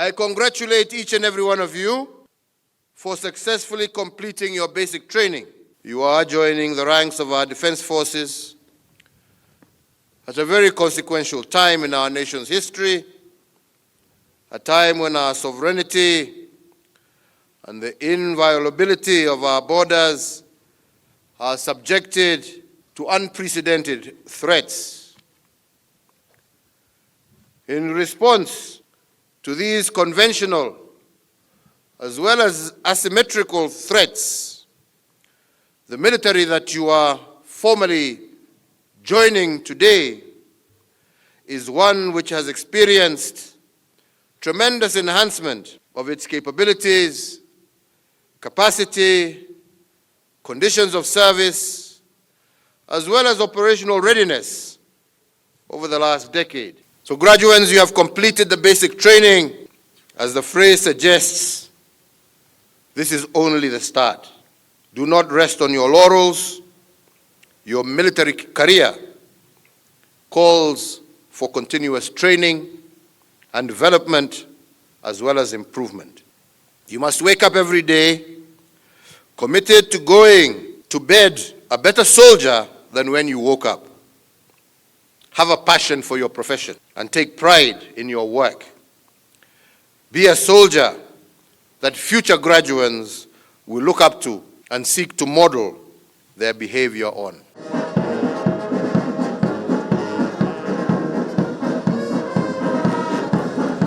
I congratulate each and every one of you for successfully completing your basic training. You are joining the ranks of our defense forces at a very consequential time in our nation's history, a time when our sovereignty and the inviolability of our borders are subjected to unprecedented threats. In response to these conventional as well as asymmetrical threats, the military that you are formally joining today is one which has experienced tremendous enhancement of its capabilities, capacity, conditions of service, as well as operational readiness over the last decade. So graduates, you have completed the basic training. As the phrase suggests, this is only the start. Do not rest on your laurels. Your military career calls for continuous training and development as well as improvement. You must wake up every day committed to going to bed a better soldier than when you woke up. Have a passion for your profession and take pride in your work. Be a soldier that future graduates will look up to and seek to model their behavior on.